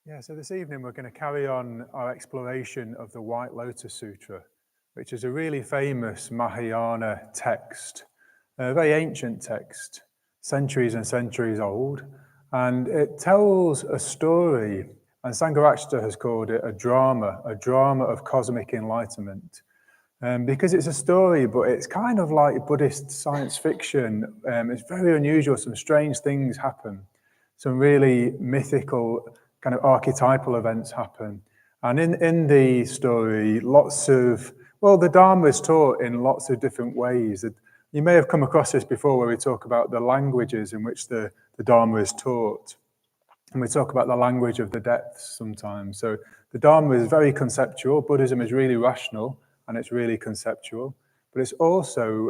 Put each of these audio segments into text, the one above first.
Yeah, so this evening we're going to carry on our exploration of the White Lotus Sutra, which is a really famous Mahayana text, a very ancient text, centuries and centuries old, and it tells a story, and Sangha has called it a drama of cosmic enlightenment. Because it's a story, but it's kind of like Buddhist science fiction. It's very unusual, some strange things happen, some really mythical kind of archetypal events happen. And in the story, the Dharma is taught in lots of different ways. You may have come across this before where we talk about the languages in which the Dharma is taught. And we talk about the language of the depths sometimes. So the Dharma is very conceptual. Buddhism is really rational and it's really conceptual. But it's also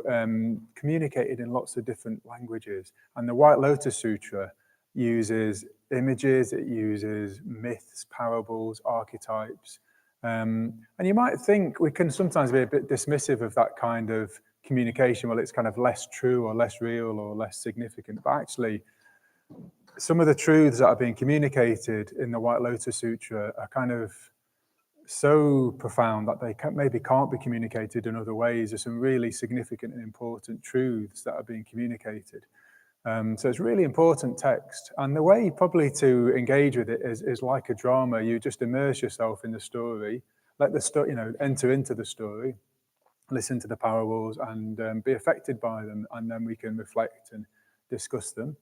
communicated in lots of different languages. And the White Lotus Sutra uses images, it uses myths, parables, archetypes. And you might think we can sometimes be a bit dismissive of that kind of communication. Well, it's kind of less true or less real or less significant. But actually, some of the truths that are being communicated in the White Lotus Sutra are kind of so profound that they maybe can't be communicated in other ways. There's some really significant and important truths that are being communicated. So it's a really important text. And the way probably to engage with it is like a drama. You just immerse yourself in the story, let the story, enter into the story, listen to the parables and be affected by them. And then we can reflect and discuss them.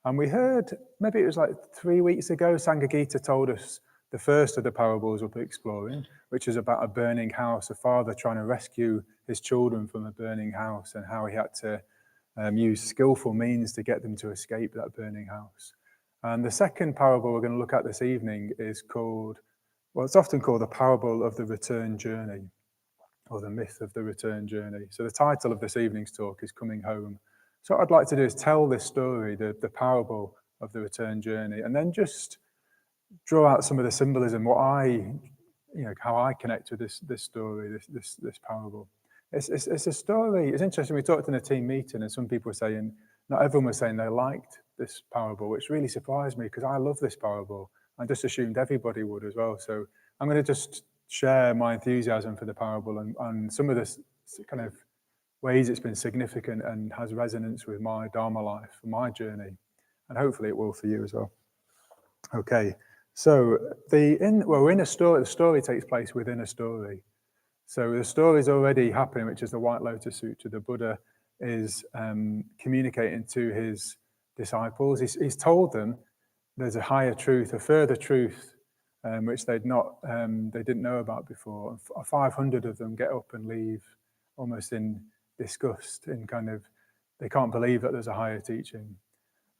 And we heard, maybe it was like 3 weeks ago, Sangha Gita told us the first of the parables we'll be exploring, which is about a burning house, a father trying to rescue his children from a burning house and how he had to use skillful means to get them to escape that burning house. And the second parable we're going to look at this evening is called, well, it's often called the parable of the return journey, or the myth of the return journey. So the title of this evening's talk is Coming Home. So what I'd like to do is tell this story, the parable of the return journey, and then just draw out some of the symbolism, how I connect with this story, this parable. It's a story. It's interesting. We talked in a team meeting, and some people were saying, not everyone was saying they liked this parable, which really surprised me because I love this parable. I just assumed everybody would as well. So I'm going to just share my enthusiasm for the parable and some of the kind of ways it's been significant and has resonance with my Dharma life, my journey, and hopefully it will for you as well. Okay, so we're in a story. The story takes place within a story. So the story is already happening, which is the White Lotus Sutra. The Buddha is communicating to his disciples. He's told them there's a higher truth, a further truth, which they didn't know about before. 500 of them get up and leave almost in disgust, in kind of, they can't believe that there's a higher teaching.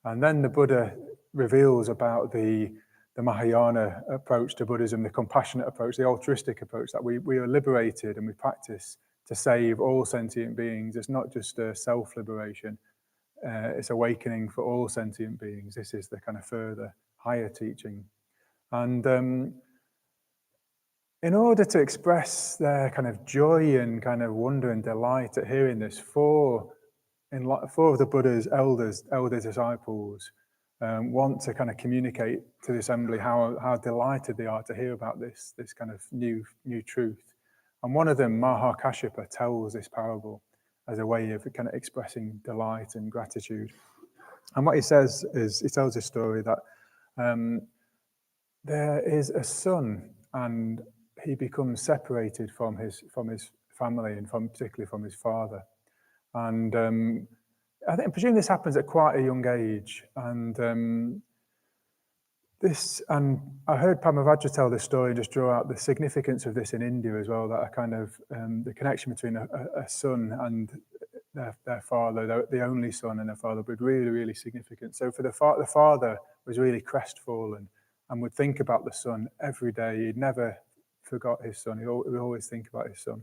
And then the Buddha reveals about the Mahayana approach to Buddhism, the compassionate approach, the altruistic approach, that we are liberated and we practice to save all sentient beings. It's not just a self-liberation, it's awakening for all sentient beings. This is the kind of further, higher teaching. And in order to express their kind of joy and kind of wonder and delight at hearing this, four of the Buddha's elder disciples want to kind of communicate to the assembly how delighted they are to hear about this kind of new truth. And one of them, Mahakashyapa, tells this parable as a way of kind of expressing delight and gratitude. And what he says is, he tells this story that there is a son and he becomes separated from his family and particularly from his father. And I presume this happens at quite a young age. And I heard Pamavajra tell this story and just draw out the significance of this in India as well, that a kind of the connection between a son and their father, the only son and their father, was really, really significant. So for the father was really crestfallen and would think about the son every day. He'd never forgot his son. He would always think about his son.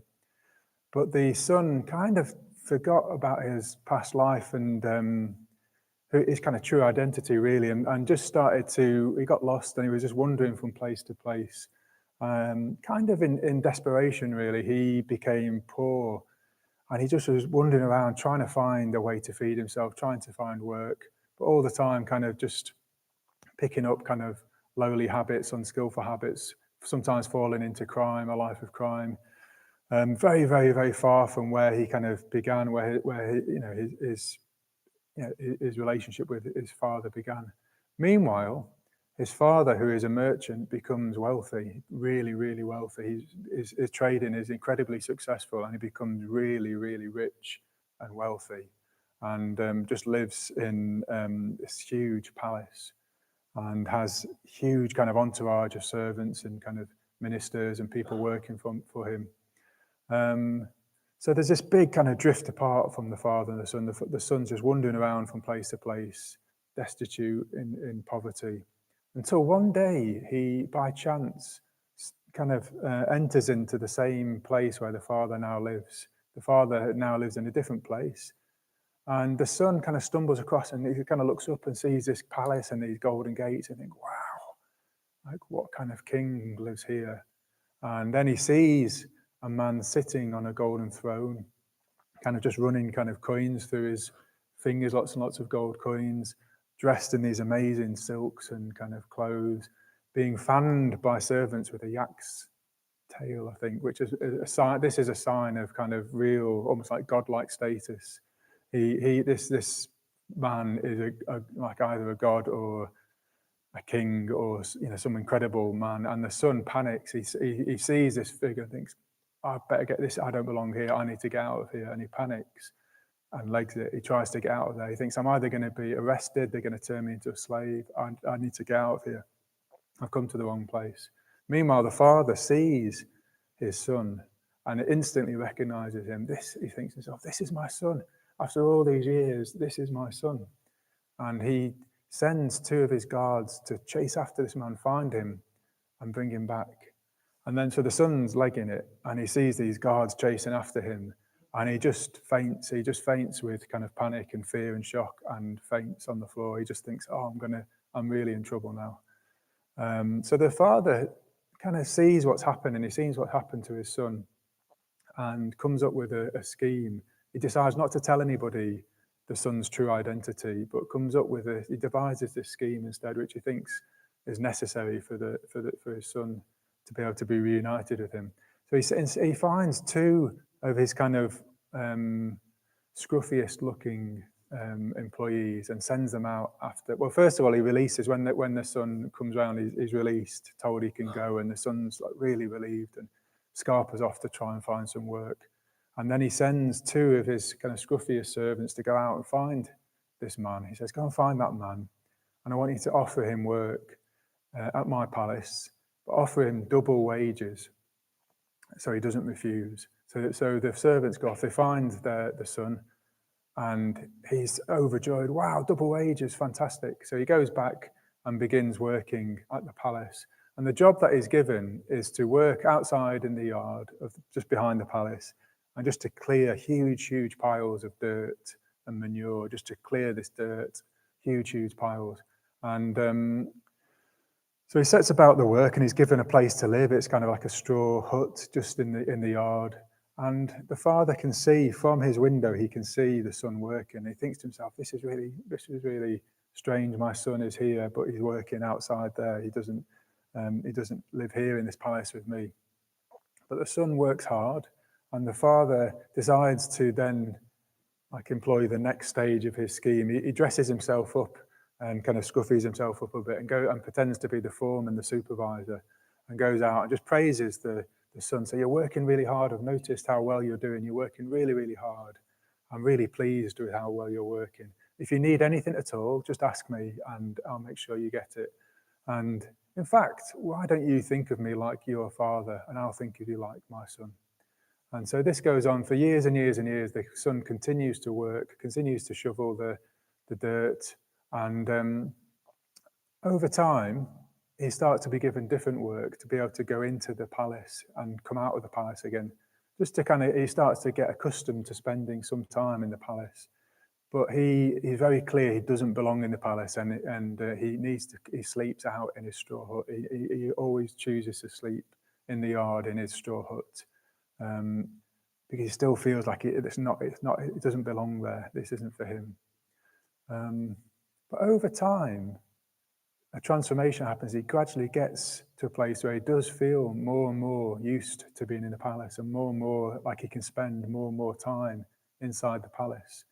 But the son kind of forgot about his past life and his kind of true identity, really, and just he got lost and he was just wandering from place to place. Kind of in desperation, really. He became poor and he just was wandering around trying to find a way to feed himself, trying to find work, but all the time kind of just picking up kind of lowly habits, unskillful habits, sometimes falling into crime, a life of crime. Very, very, very far from where he kind of began, his relationship with his father began. Meanwhile, his father, who is a merchant, becomes wealthy, really, really wealthy. His trading is incredibly successful, and he becomes really, really rich and wealthy, and just lives in this huge palace, and has huge kind of entourage of servants and kind of ministers and people working for him. So there's this big kind of drift apart from the father and the son. The son's just wandering around from place to place, destitute in poverty, until one day he, by chance, kind of enters into the same place where the father now lives. The father now lives in a different place, and the son kind of stumbles across, and he kind of looks up and sees this palace and these golden gates, and thinks, wow, like what kind of king lives here? And then he sees a man sitting on a golden throne, kind of just running kind of coins through his fingers, lots and lots of gold coins, dressed in these amazing silks and kind of clothes, being fanned by servants with a yak's tail, I think, which is a sign. This is a sign of kind of real, almost like godlike status. This man is like either a god or a king, or some incredible man. And the son panics. He sees this figure and thinks, I better get this. I don't belong here. I need to get out of here. And he panics and legs it. He tries to get out of there. He thinks, I'm either going to be arrested, they're going to turn me into a slave. I need to get out of here. I've come to the wrong place. Meanwhile, the father sees his son and instantly recognizes him. He thinks to himself, this is my son. After all these years, this is my son. And he sends two of his guards to chase after this man, find him, and bring him back. And then so the son's legging it, and he sees these guards chasing after him, and he just faints. He just faints with kind of panic and fear and shock, and faints on the floor. He just thinks, oh, I'm really in trouble now. So the father kind of sees what's happened, and he sees what happened to his son, and comes up with a scheme. He decides not to tell anybody the son's true identity, but he devises this scheme instead, which he thinks is necessary for his son to be able to be reunited with him. So he finds two of his kind of scruffiest looking employees and sends them out after. Well, first of all, he releases when the son comes around. He's released, told he can go, and the son's like really relieved and scarpers off to try and find some work. And then he sends two of his kind of scruffiest servants to go out and find this man. He says, go and find that man, and I want you to offer him work at my palace, but offer him double wages so he doesn't refuse. So the servants go off, they find the son, and he's overjoyed. Wow, double wages, fantastic. So he goes back and begins working at the palace. And the job that he's given is to work outside in the yard, just behind the palace, and just to clear huge, huge piles of dirt and manure, just to clear this dirt, huge, huge piles. And so he sets about the work, and he's given a place to live. It's kind of like a straw hut just in the yard. And the father can see from his window, he can see the son working. He thinks to himself, this is really strange. My son is here, but he's working outside there. He doesn't live here in this palace with me. But the son works hard, and the father decides to then employ the next stage of his scheme. He dresses himself up and kind of scruffies himself up a bit and pretends to be the foreman, the supervisor, and goes out and just praises the son. So, you're working really hard. I've noticed how well you're doing. You're working really, really hard. I'm really pleased with how well you're working. If you need anything at all, just ask me and I'll make sure you get it. And in fact, why don't you think of me like your father, and I'll think of you like my son. And so this goes on for years and years and years. The son continues to work, continues to shovel the dirt, and over time, he starts to be given different work to be able to go into the palace and come out of the palace again. Just to he starts to get accustomed to spending some time in the palace. But he's very clear he doesn't belong in the palace, and he sleeps out in his straw hut. He always chooses to sleep in the yard in his straw hut, because he still feels like it doesn't belong there. This isn't for him. But over time, a transformation happens. He gradually gets to a place where he does feel more and more used to being in the palace, and more like he can spend more and more time inside the palace.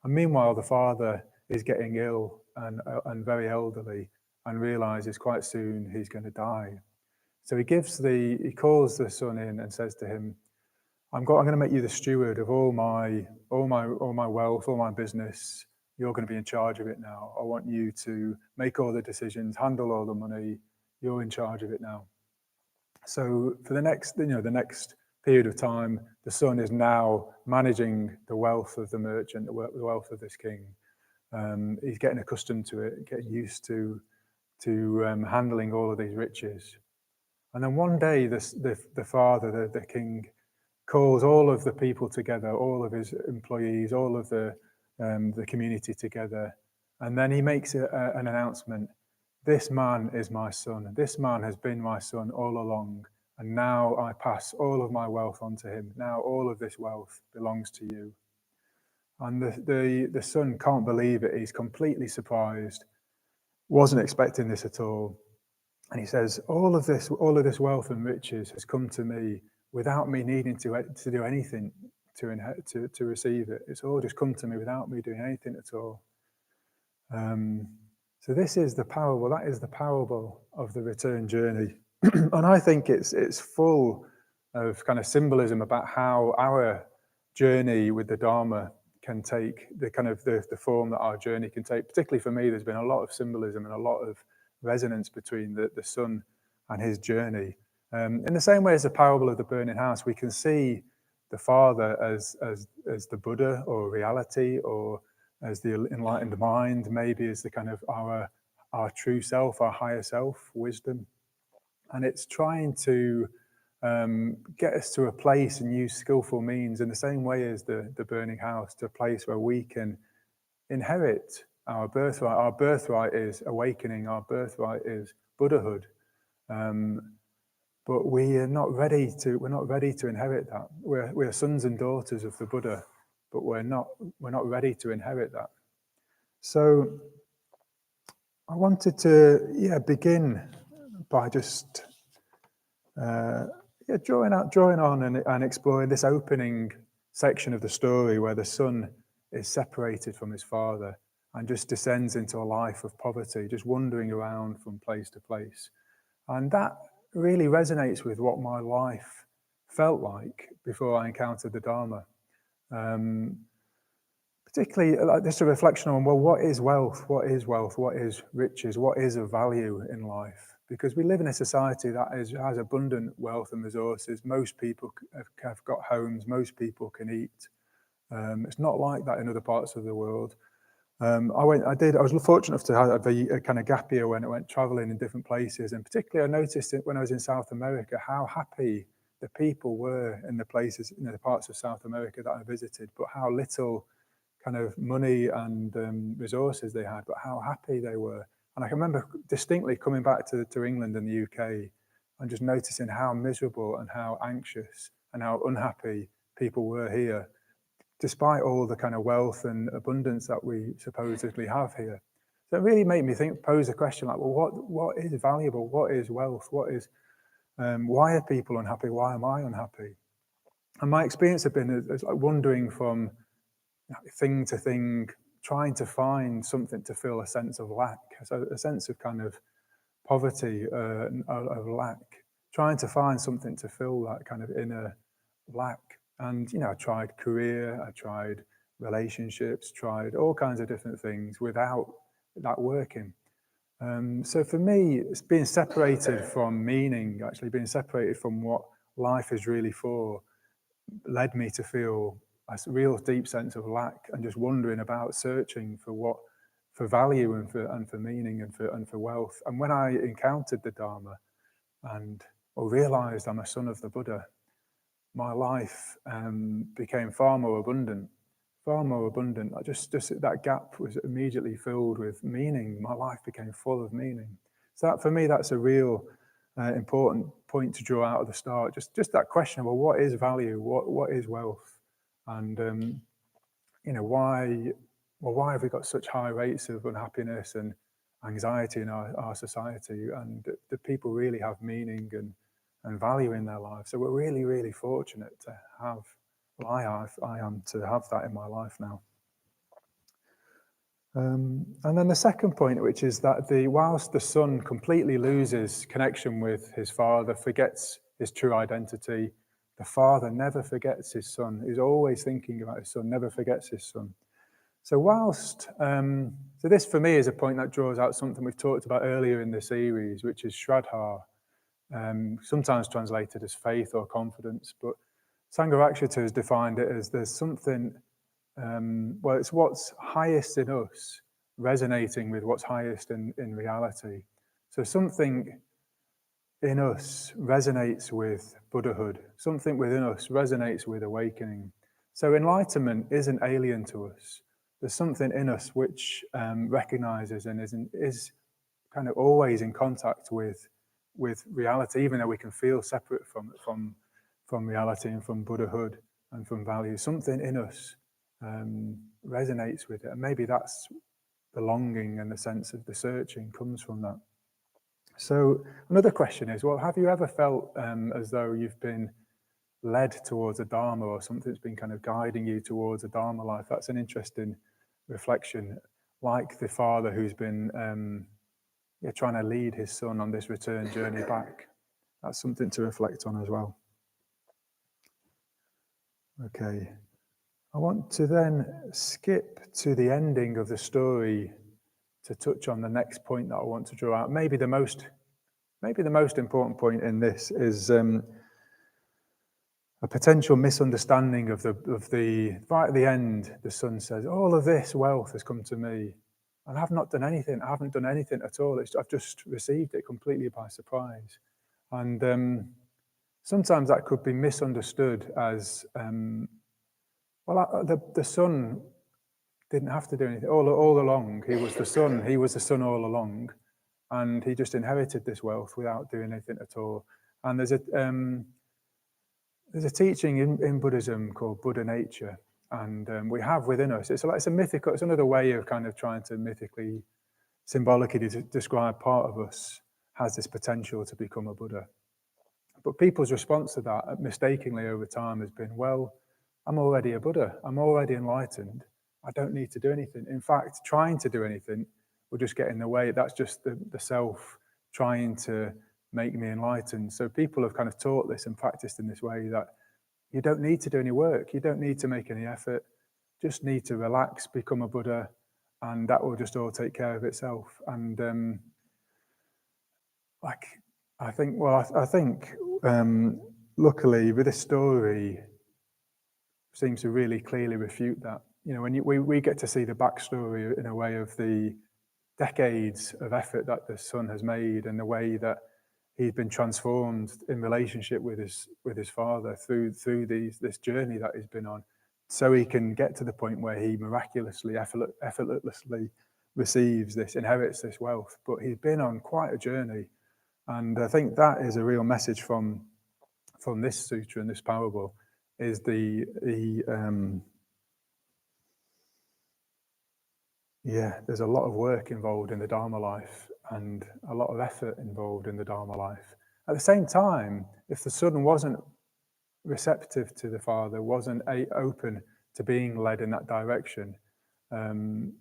And meanwhile, the father is getting ill and very elderly, and realizes quite soon he's going to die. So he calls the son in and says to him, I'm going to make you the steward of all my wealth, all my business. You're going to be in charge of it now. I want you to make all the decisions, handle all the money. You're in charge of it now. So for the next period of time, the son is now managing the wealth of the merchant, the wealth of this king. He's getting accustomed to it, getting used to handling all of these riches. And then one day, the father, the king, calls all of the people together, all of his employees, all of the community together. And then he makes an announcement. This man is my son. This man has been my son all along. And now I pass all of my wealth on to him. Now all of this wealth belongs to you. And the son can't believe it. He's completely surprised. Wasn't expecting this at all. And he says, all of this wealth and riches has come to me without me needing to do anything to receive it. It's all just come to me without me doing anything at all. So this is the parable. That is the parable of the return journey, and I think it's full of kind of symbolism about how our journey with the Dharma can take the form that our journey can take. Particularly for me, there's been a lot of symbolism and a lot of resonance between the son and his journey. In the same way as the parable of the burning house, we can see the father as the Buddha or reality, or as the enlightened mind, maybe as the kind of our true self, our higher self, wisdom. And it's trying to get us to a place and use skillful means in the same way as the burning house, to a place where we can inherit our birthright. Our birthright is awakening. Our birthright is Buddhahood. But we're not ready to inherit that. We're sons and daughters of the Buddha, but we're not ready to inherit that. So I wanted to begin by just drawing on and exploring this opening section of the story where the son is separated from his father and just descends into a life of poverty, just wandering around from place to place. And that really resonates with what my life felt like before I encountered the Dharma. Particularly just a reflection on, well, what is wealth? What is wealth? What is riches? What is of value in life? Because we live in a society that has abundant wealth and resources. Most people have got homes. Most people can eat. It's not like that in other parts of the world. I was fortunate enough to have a kind of gap year when I went traveling in different places, and particularly I noticed it when I was in South America how happy the people were in the places, the parts of South America that I visited, but how little kind of money and resources they had, but how happy they were. And I can remember distinctly coming back to England and the UK and just noticing how miserable and how anxious and how unhappy people were here, despite all the kind of wealth and abundance that we supposedly have here. So it really made me pose a question like, well, what is valuable? What is wealth? Why are people unhappy? Why am I unhappy? And my experience had been as like wandering from thing to thing, trying to find something to fill a sense of lack, so a sense of kind of poverty, of lack, trying to find something to fill that kind of inner lack. And, I tried career, I tried relationships, tried all kinds of different things without that working. So for me, it's being separated from meaning, actually being separated from what life is really for, led me to feel a real deep sense of lack and just wondering about, searching for value and for meaning and for wealth. And when I encountered the Dharma or realized I'm a son of the Buddha, my life became far more abundant. Just that gap was immediately filled with meaning. My life became full of meaning. So that, for me, that's a real important point to draw out of the start. Just that question of, well, what is value? What is wealth? And why have we got such high rates of unhappiness and anxiety in our society, and that people really have meaning and value in their lives. So we're really, really fortunate to have, well, I am to have that in my life now. And then the second point, which is that whilst the son completely loses connection with his father, forgets his true identity, the father never forgets his son. He's always thinking about his son, never forgets his son. So whilst, so this for me is a point that draws out something we've talked about earlier in the series, which is Shraddha, sometimes translated as faith or confidence, but Sangha has defined it as there's something, well, it's what's highest in us resonating with what's highest in reality. So something in us resonates with Buddhahood, something within us resonates with awakening. So enlightenment isn't alien to us. There's something in us which recognizes and is kind of always in contact with reality, even though we can feel separate from reality and from Buddhahood and from values. Something in us resonates with it, and maybe that's the longing and the sense of the searching comes from that. So another question is, well, have you ever felt as though you've been led towards a Dharma, or something's been kind of guiding you towards a Dharma life? That's an interesting reflection, like the father who's been trying to lead his son on this return journey back. That's something to reflect on as well. Okay, I want to then skip to the ending of the story to touch on the next point that I want to draw out. Maybe the most important point in this is a potential misunderstanding of the right at the end. The son says, "All of this wealth has come to me, and I've not done anything. I haven't done anything at all. I've just received it completely by surprise." And sometimes that could be misunderstood as, the son didn't have to do anything all along. He was the son. He was the son all along, and he just inherited this wealth without doing anything at all. And there's a teaching in Buddhism called Buddha nature, and we have within us. It's a mythical. It's another way of kind of trying to mythically, symbolically describe part of us has this potential to become a Buddha. But people's response to that, mistakenly over time, has been, well, I'm already a Buddha. I'm already enlightened. I don't need to do anything. In fact, trying to do anything will just get in the way. That's just the self trying to make me enlightened. So people have kind of taught this and practiced in this way that you don't need to do any work. You don't need to make any effort. Just need to relax, become a Buddha, and that will just all take care of itself. And I think luckily with this story seems to really clearly refute that. You know, when we get to see the backstory in a way of the decades of effort that the son has made, and the way that he's been transformed in relationship with his father through this journey that he's been on, so he can get to the point where he miraculously, effortlessly inherits this wealth. But he's been on quite a journey, and I think that is a real message from this sutra and this parable. Is there's a lot of work involved in the Dharma life and a lot of effort involved in the Dharma life. At the same time, if the son wasn't receptive to the father, wasn't open to being led in that direction, it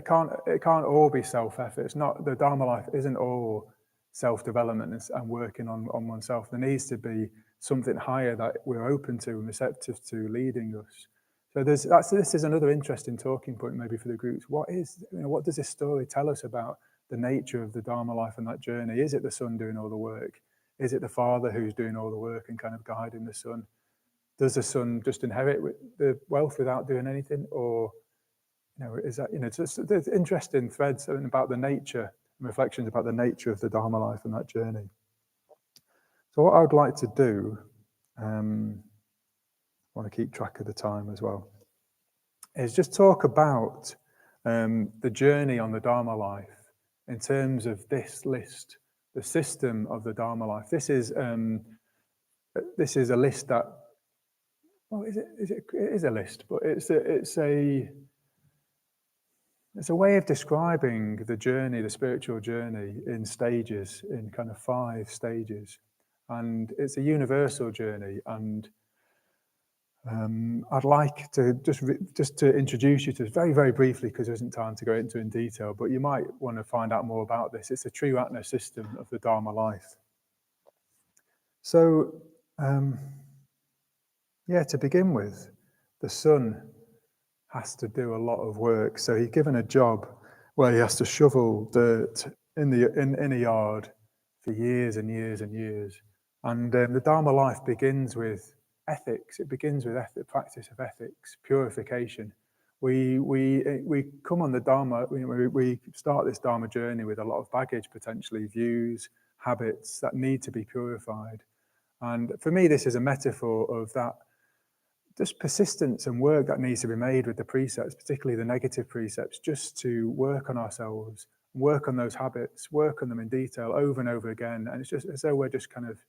can't all be self-effort. It's not, the Dharma life isn't all self-development and working on oneself. There needs to be something higher that we're open to and receptive to leading us. So this is another interesting talking point maybe for the groups. What does this story tell us about the nature of the Dharma life and that journey? Is it the son doing all the work? Is it the father who's doing all the work and kind of guiding the son? Does the son just inherit the wealth without doing anything? Or, is that, there's interesting threads about the nature and reflections about the nature of the Dharma life and that journey. So what I would like to do, I want to keep track of the time as well, is just talk about the journey on the Dharma life in terms of this list, the system of the Dharma life. This is a list that, well, it is a list, but it's a It's a way of describing the journey, the spiritual journey, in stages, in kind of 5 stages. And it's a universal journey. And I'd like to just to introduce you to it very, very briefly, because there isn't time to go into in detail, but you might want to find out more about this. It's a Triratna system of the Dharma life. So, to begin with, the sun has to do a lot of work. So he's given a job where he has to shovel dirt in a yard for years and years and years. And the Dharma life begins with ethics. It begins with practice of ethics, purification. We come on the Dharma, we start this Dharma journey with a lot of baggage, potentially views, habits that need to be purified. And for me, this is a metaphor of that just persistence and work that needs to be made with the precepts, particularly the negative precepts, just to work on ourselves, work on those habits, work on them in detail over and over again. And it's just as though we're just kind of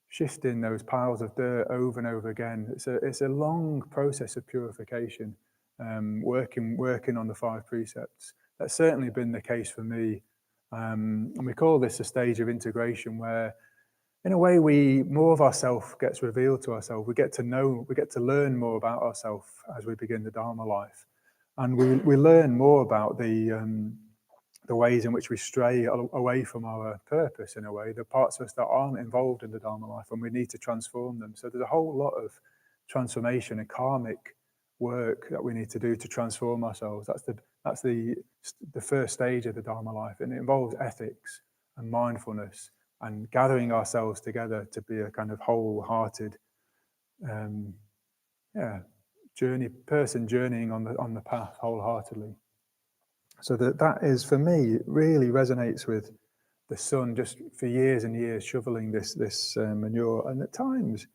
shifting those piles of dirt over and over again. It's a long process of purification, working on the 5 precepts. That's certainly been the case for me. And we call this a stage of integration, where in a way, more of ourself gets revealed to ourselves. We get to learn more about ourselves as we begin the Dharma life. And we learn more about the ways in which we stray away from our purpose, in a way, the parts of us that aren't involved in the Dharma life, and we need to transform them. So there's a whole lot of transformation and karmic work that we need to do to transform ourselves. That's the first stage of the Dharma life, and it involves ethics and mindfulness, and gathering ourselves together to be a kind of wholehearted, person journeying on the path wholeheartedly. So that is, for me, really resonates with the sun, just for years and years shoveling this manure. And at times,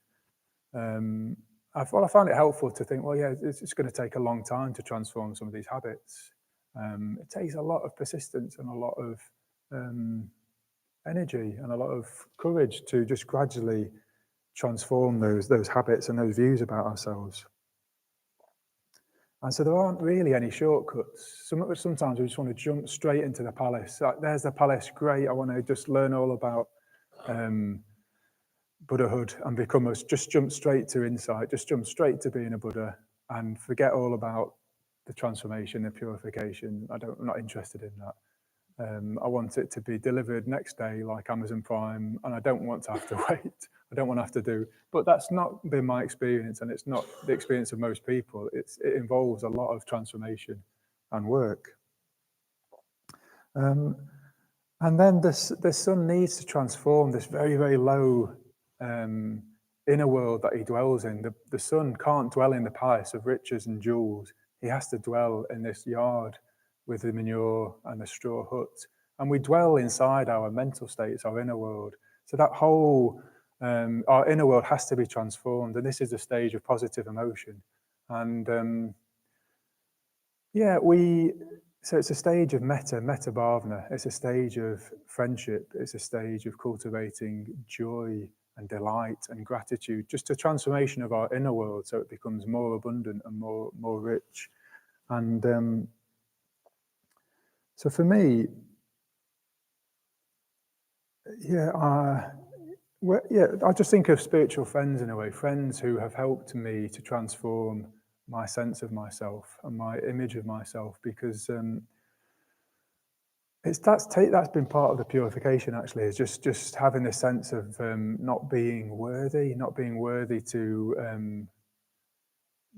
I find it helpful to think, it's going to take a long time to transform some of these habits. It takes a lot of persistence and a lot of energy and a lot of courage to just gradually transform those habits and those views about ourselves. And so there aren't really any shortcuts. Sometimes we just want to jump straight into the palace. Like, there's the palace, great. I want to just learn all about Buddhahood and just jump straight to insight, just jump straight to being a Buddha and forget all about the transformation, the purification. I'm not interested in that. I want it to be delivered next day like Amazon Prime, and I don't want to have to wait. I don't want to have to do. But that's not been my experience, and it's not the experience of most people. It involves a lot of transformation and work. And then the sun needs to transform this very, very low inner world that he dwells in. The sun can't dwell in the palace of riches and jewels. He has to dwell in this yard with the manure and the straw hut. And we dwell inside our mental states, our inner world. So that whole, our inner world has to be transformed. And this is a stage of positive emotion. And so it's a stage of metta bhavana. It's a stage of friendship. It's a stage of cultivating joy and delight and gratitude, just a transformation of our inner world so it becomes more abundant and more rich. And so for me, I just think of spiritual friends in a way, friends who have helped me to transform my sense of myself and my image of myself, because that's been part of the purification, actually, is just having this sense of not being worthy to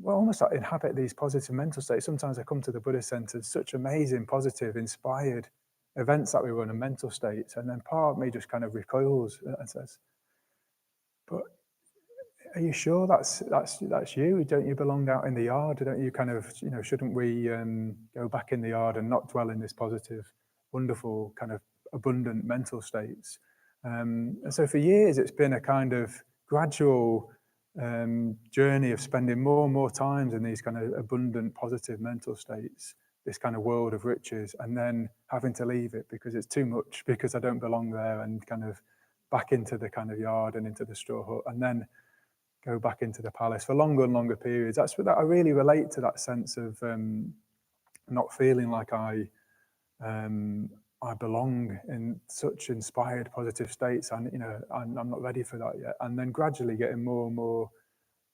almost like inhabit these positive mental states. Sometimes I come to the Buddhist centre, such amazing, positive, inspired events that we run in mental states, and then part of me just kind of recoils and says, "But are you sure that's you? Don't you belong out in the yard? Don't you kind of, shouldn't we go back in the yard and not dwell in this positive, wonderful, kind of abundant mental states?" And so for years, it's been a kind of gradual journey of spending more and more times in these kind of abundant, positive mental states, this kind of world of riches, and then having to leave it because it's too much, because I don't belong there, and kind of back into the kind of yard and into the straw hut, and then go back into the palace for longer and longer periods. That's what I really relate to, that sense of not feeling like I belong in such inspired, positive states, and I'm not ready for that yet. And then gradually getting more and more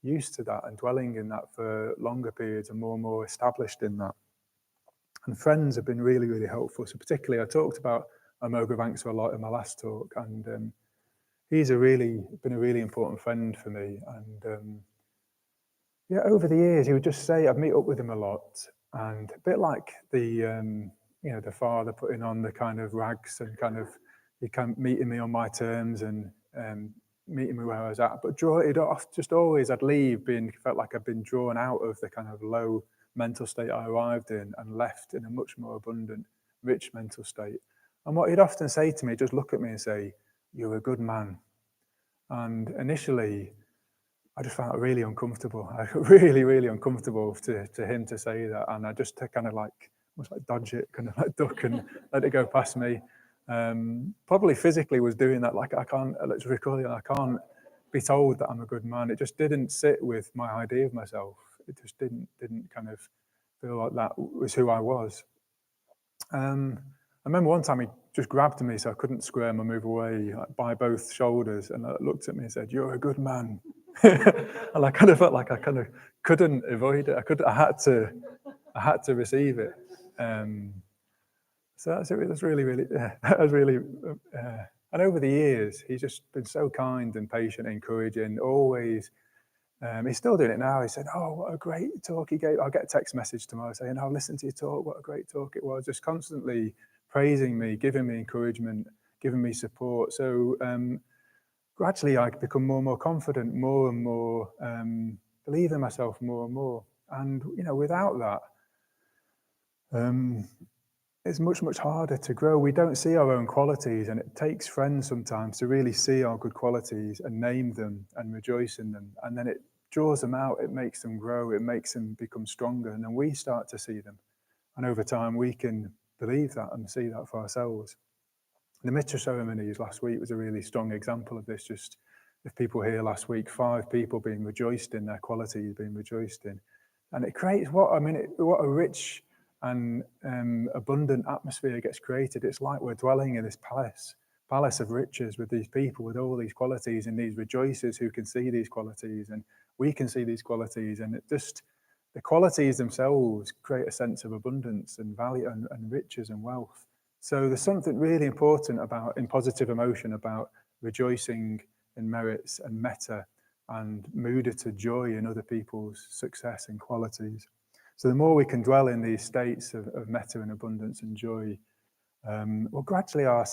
used to that and dwelling in that for longer periods and more established in that. And friends have been really, really helpful. So particularly, I talked about Amoghavanksa a lot in my last talk, and he's been a really important friend for me. And yeah, over the years, he would just say, I'd meet up with him a lot, and a bit like the the father putting on the kind of rags and kind of meeting me on my terms and meeting me where I was at. But I'd leave felt like I'd been drawn out of the kind of low mental state I arrived in and left in a much more abundant, rich mental state. And what he'd often say to me, just look at me and say, "You're a good man." And initially, I just found it really uncomfortable. I got really, really uncomfortable to him to say that. And I just kind of almost like dodge it, kind of like duck and let it go past me. Probably physically was doing that. Like I can't be told that I'm a good man. It just didn't sit with my idea of myself. It just didn't kind of feel like that was who I was. I remember one time he just grabbed me so I couldn't squirm or move away, like, by both shoulders, and looked at me and said, "You're a good man." And I kind of felt like I kind of couldn't avoid it. I had to receive it. So that's really, really, that was really. And over the years, he's just been so kind and patient, encouraging, always. He's still doing it now. He said, "Oh, what a great talk he gave." I'll get a text message tomorrow saying, "Oh, listen to your talk. What a great talk it was." Just constantly praising me, giving me encouragement, giving me support. So gradually I become more and more confident, more and more believe in myself more and more. And, without that, it's much, much harder to grow. We don't see our own qualities, and it takes friends sometimes to really see our good qualities and name them and rejoice in them. And then it draws them out, it makes them grow, it makes them become stronger. And then we start to see them. And over time, we can believe that and see that for ourselves. The Mitra ceremonies last week was a really strong example of this. Just if people here last week, 5 people being rejoiced in their qualities, being rejoiced in. And it creates what a rich and abundant atmosphere gets created. It's like we're dwelling in this palace of riches with these people with all these qualities and these rejoicers who can see these qualities, and we can see these qualities, and the qualities themselves create a sense of abundance and value and riches and wealth. So there's something really important in positive emotion about rejoicing in merits and metta and mudita, joy in other people's success and qualities. So the more we can dwell in these states of metta and abundance and joy, gradually our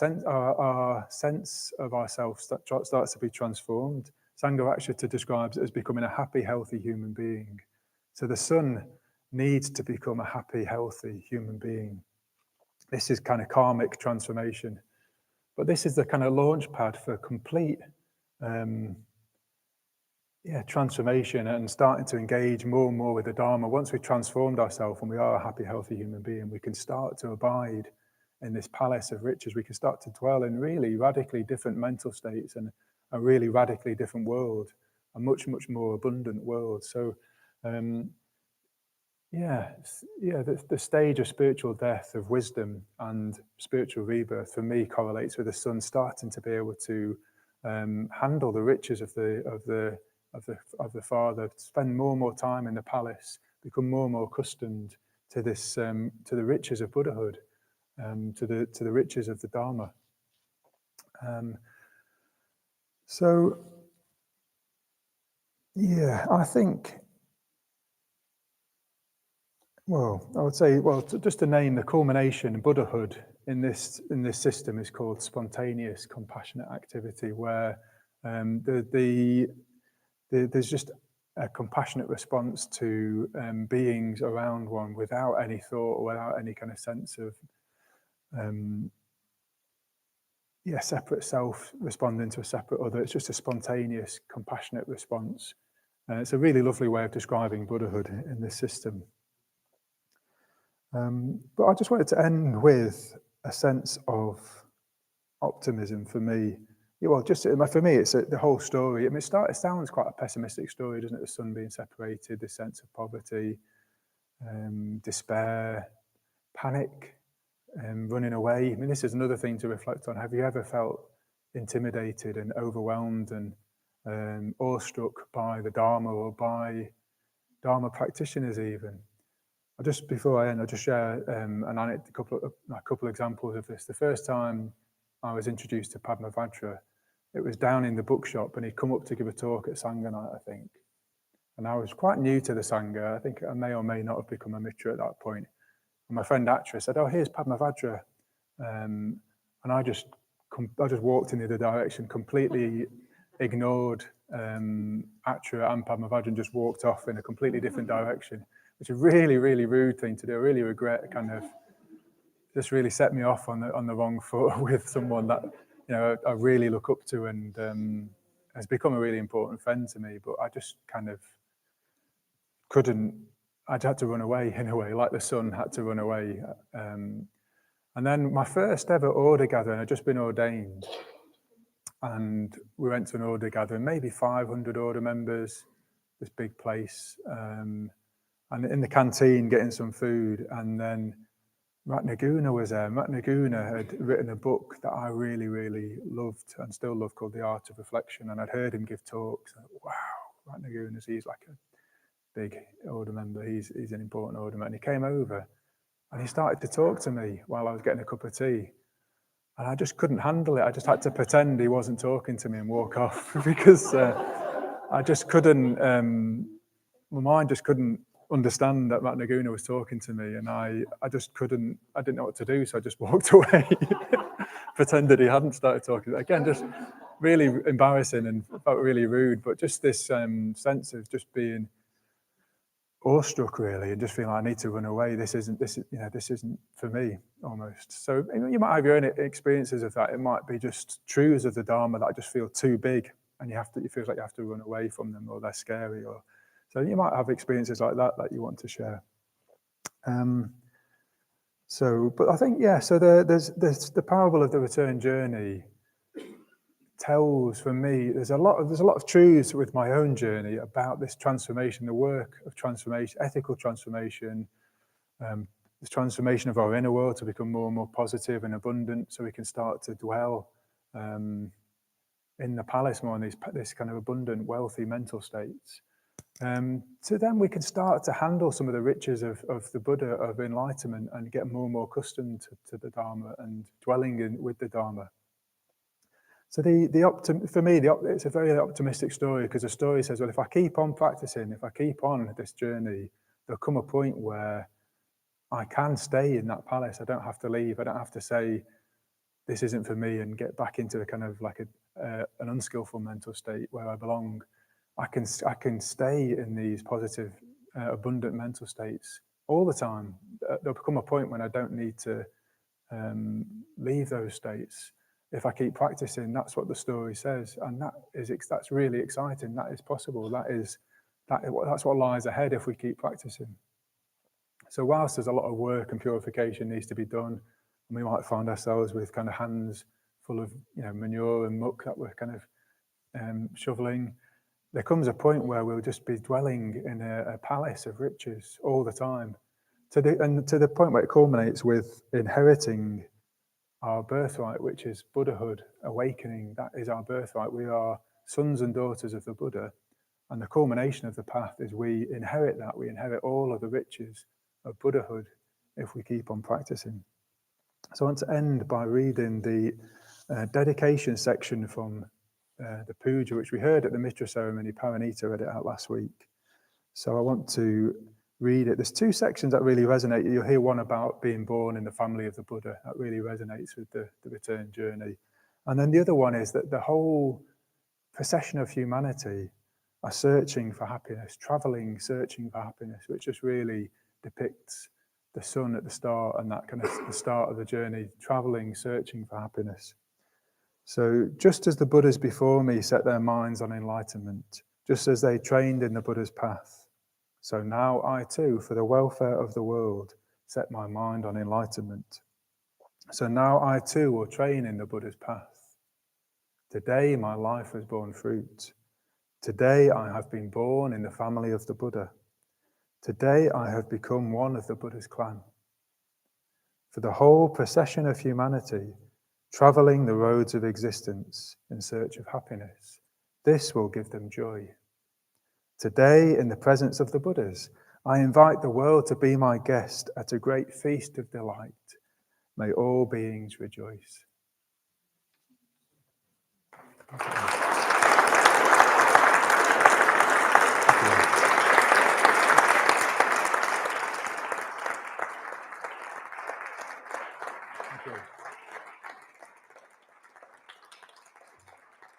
sense of ourselves starts to be transformed. Sangha actually describes it as becoming a happy, healthy human being. So the sun needs to become a happy, healthy human being. This is kind of karmic transformation. But this is the kind of launch pad for complete transformation and starting to engage more and more with the Dharma. Once we've transformed ourselves and we are a happy, healthy human being, we can start to abide in this palace of riches. We can start to dwell in really radically different mental states and a really radically different world, a much, much more abundant world. So, the stage of spiritual death, of wisdom and spiritual rebirth, for me, correlates with the sun starting to be able to handle the riches of the Father, spend more and more time in the palace, become more and more accustomed to this, to the riches of Buddhahood, to the riches of the Dharma. I think. I would say, just to name the culmination, Buddhahood in this system is called spontaneous compassionate activity, where there's just a compassionate response to beings around one without any thought or without any kind of sense of separate self responding to a separate other. It's just a spontaneous compassionate response. It's a really lovely way of describing Buddhahood in this system. But I just wanted to end with a sense of optimism for me. For me, it's the whole story. I mean, it sounds quite a pessimistic story, doesn't it? The sun being separated, the sense of poverty, despair, panic and running away. I mean, this is another thing to reflect on. Have you ever felt intimidated and overwhelmed and awestruck by the Dharma or by Dharma practitioners even? Just before I end, I'll just share a couple examples of this. The first time I was introduced to Padmavajra, it was down in the bookshop, and he'd come up to give a talk at Sangha night, I think. And I was quite new to the Sangha. I think I may or may not have become a mitra at that point. And my friend Atra said, "Oh, here's Padmavajra," and I just walked in the other direction, completely ignored Atra and Padmavajra, and just walked off in a completely different direction, which is a really, really rude thing to do. I really regret. Kind of just really set me off on the wrong foot with someone that I really look up to and has become a really important friend to me. But I just kind of couldn't. I had to run away in a way, like the sun had to run away. And then my first ever order gathering, I'd just been ordained, and we went to an order gathering, maybe 500 order members, this big place, and in the canteen getting some food, and then Ratnaguna was there. Ratnaguna had written a book that I really, really loved and still love, called The Art of Reflection, and I'd heard him give talks. Wow, Ratnaguna, he's like a big order member, he's an important order member. And he came over and he started to talk to me while I was getting a cup of tea. And I just couldn't handle it. I just had to pretend he wasn't talking to me and walk off because I just couldn't, my mind just couldn't understand that Ratnaguna was talking to me, and I just couldn't, I didn't know what to do, so I just walked away, pretended he hadn't started talking. Again, just really embarrassing and felt really rude, but just this sense of just being awestruck really, and just feeling like I need to run away. This isn't for me, almost. So you might have your own experiences of that. It might be just truths of the Dharma that just feel too big, and it feels like you have to run away from them, or they're scary, or so you might have experiences like that you want to share. But I think so there's the parable of the return journey tells, for me, there's a lot of truths with my own journey about this transformation, the work of transformation, ethical transformation, this transformation of our inner world to become more and more positive and abundant, so we can start to dwell in the palace more in this kind of abundant, wealthy mental states. So then we can start to handle some of the riches of the Buddha, of enlightenment, and get more and more accustomed to the Dharma and dwelling with the Dharma. So for me, it's a very optimistic story, because the story says, well, if I keep on practicing, if I keep on this journey, there'll come a point where I can stay in that palace. I don't have to leave. I don't have to say, this isn't for me, and get back into a kind of like an unskillful mental state where I belong. I can stay in these positive, abundant mental states all the time. There'll come a point when I don't need to leave those states. If I keep practicing, that's what the story says, and that's really exciting. That is possible. That's what lies ahead if we keep practicing. So whilst there's a lot of work and purification needs to be done, and we might find ourselves with kind of hands full of manure and muck that we're kind of shoveling, there comes a point where we'll just be dwelling in a palace of riches all the time, to the point where it culminates with inheriting our birthright, which is Buddhahood, awakening. That is our birthright. We are sons and daughters of the Buddha, and the culmination of the path is we inherit that. We inherit all of the riches of Buddhahood if we keep on practicing. So I want to end by reading the dedication section from the puja, which we heard at the Mitra ceremony. Paranita read it out last week. So I want to read it. There's two sections that really resonate. You'll hear one about being born in the family of the Buddha. That really resonates with the return journey. And then the other one is that the whole procession of humanity are searching for happiness, traveling, searching for happiness, which just really depicts the sun at the start, and that kind of the start of the journey, traveling, searching for happiness. So just as the Buddhas before me set their minds on enlightenment, just as they trained in the Buddha's path, so now I too, for the welfare of the world, set my mind on enlightenment. So now I too will train in the Buddha's path. Today my life has borne fruit. Today I have been born in the family of the Buddha. Today I have become one of the Buddha's clan. for the whole procession of humanity, traveling the roads of existence in search of happiness. This will give them joy. Today, in the presence of the Buddhas, I invite the world to be my guest at a great feast of delight. May all beings rejoice.